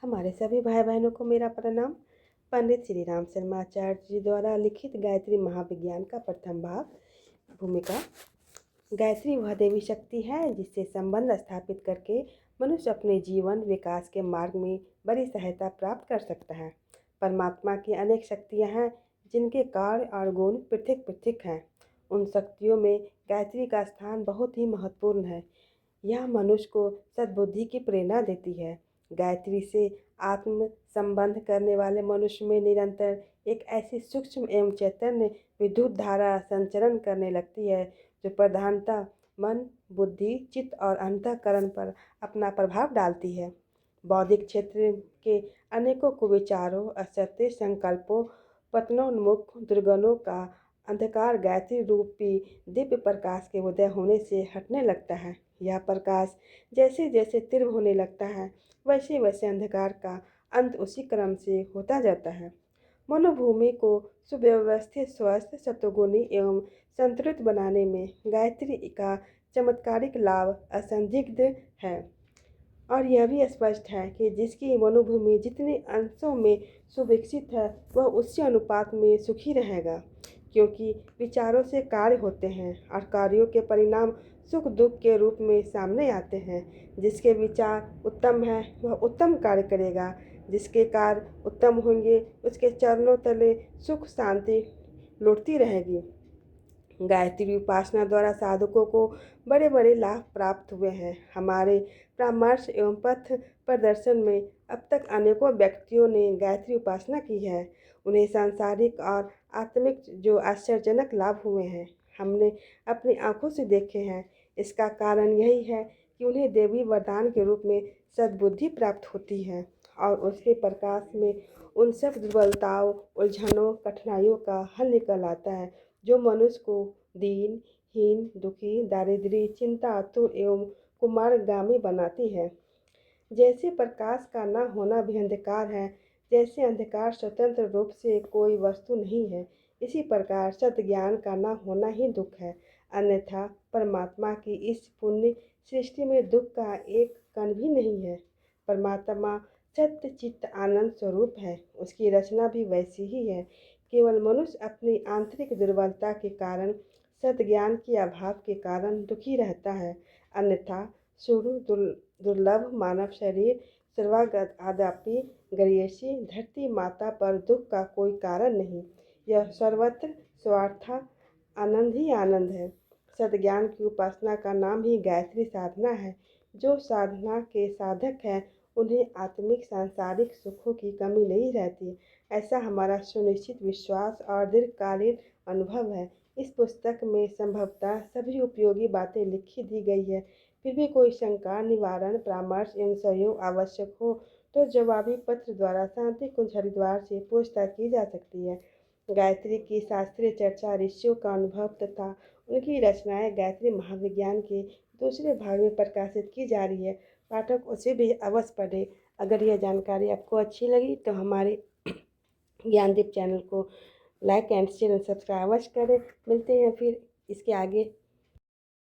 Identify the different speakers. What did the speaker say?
Speaker 1: हमारे सभी भाई बहनों को मेरा प्रणाम। पंडित श्री राम शर्माचार्य जी द्वारा लिखित गायत्री महाविज्ञान का प्रथम भाग। भूमिका। गायत्री वह देवी शक्ति है जिससे संबंध स्थापित करके मनुष्य अपने जीवन विकास के मार्ग में बड़ी सहायता प्राप्त कर सकता है। परमात्मा की अनेक शक्तियाँ हैं जिनके कार्य और गुण पृथक पृथक हैं। उन शक्तियों में गायत्री का स्थान बहुत ही महत्वपूर्ण है। यह मनुष्य को सद्बुद्धि की प्रेरणा देती है। गायत्री से आत्म संबंध करने वाले मनुष्य में निरंतर एक ऐसी सूक्ष्म एवं चैतन्य विद्युत धारा संचरण करने लगती है जो प्रधानतः मन, बुद्धि, चित्त और अंतःकरण पर अपना प्रभाव डालती है। बौद्धिक क्षेत्र के अनेकों कुविचारों, असत्य संकल्पों, पतनोन्मुख दुर्गुणों का अंधकार गायत्री रूपी दिव्य प्रकाश के उदय होने से हटने लगता है। यह प्रकाश जैसे जैसे तीव्र होने लगता है वैसे वैसे अंधकार का अंत उसी क्रम से होता जाता है। मनोभूमि को सुव्यवस्थित, स्वस्थ, सत्वगुणी एवं संतुलित बनाने में गायत्री का चमत्कारिक लाभ असंदिग्ध है। और यह भी स्पष्ट है कि जिसकी मनोभूमि जितने अंशों में सुविकसित है वह उसी अनुपात में सुखी रहेगा, क्योंकि विचारों से कार्य होते हैं और कार्यों के परिणाम सुख दुख के रूप में सामने आते हैं। जिसके विचार उत्तम हैं वह उत्तम कार्य करेगा, जिसके कार्य उत्तम होंगे उसके चरणों तले सुख शांति लुटती रहेगी। गायत्री उपासना द्वारा साधकों को बड़े बड़े लाभ प्राप्त हुए हैं। हमारे परामर्श एवं पथ प्रदर्शन में अब तक अनेकों व्यक्तियों ने गायत्री उपासना की है। उन्हें सांसारिक और आत्मिक जो आश्चर्यजनक लाभ हुए हैं हमने अपनी आंखों से देखे हैं। इसका कारण यही है कि उन्हें देवी वरदान के रूप में सद्बुद्धि प्राप्त होती है और उसके प्रकाश में उन सब दुर्बलताओं, उलझनों, कठिनाइयों का हल निकल आता है जो मनुष्य को दीन, हीन, दुखी, दारिद्र्य, चिंता, आतुर एवं कुमारगामी बनाती है। जैसे प्रकाश का न होना भी अंधकार है, जैसे अंधकार स्वतंत्र रूप से कोई वस्तु नहीं है, इसी प्रकार सत्य ज्ञान का न होना ही दुख है। अन्यथा परमात्मा की इस पुण्य सृष्टि में दुख का एक कण भी नहीं है। परमात्मा सत्य चित्त आनंद स्वरूप है, उसकी रचना भी वैसी ही है। केवल मनुष्य अपनी आंतरिक दुर्बलता के कारण, सद्ज्ञान के अभाव के कारण दुखी रहता है। अन्यथा दुर्लभ मानव शरीर सर्वागतापि गरीयसी धरती माता पर दुख का कोई कारण नहीं। यह सर्वत्र स्वार्थ आनंद ही आनंद है। सद्ज्ञान की उपासना का नाम ही गायत्री साधना है। जो साधना के साधक हैं उन्हें आत्मिक सांसारिक सुखों की कमी नहीं रहती, ऐसा हमारा सुनिश्चित विश्वास और दीर्घकालीन अनुभव है। इस पुस्तक में संभवतः सभी उपयोगी बातें लिखी दी गई है। फिर भी कोई शंका, निवारण, परामर्श एवं सहयोग आवश्यक हो तो जवाबी पत्र द्वारा शांति कुंज हरिद्वार से पूछताछ की जा सकती है। गायत्री की शास्त्रीय चर्चा ऋषियों का अनुभव तथा उनकी रचनाएं गायत्री महाविज्ञान के दूसरे भाग में प्रकाशित की जा रही है। पाठक उसे भी अवश्य पढ़े। अगर यह जानकारी आपको अच्छी लगी तो हमारे ज्ञानदीप चैनल को like and share and subscribe करें। मिलते हैं फिर इसके आगे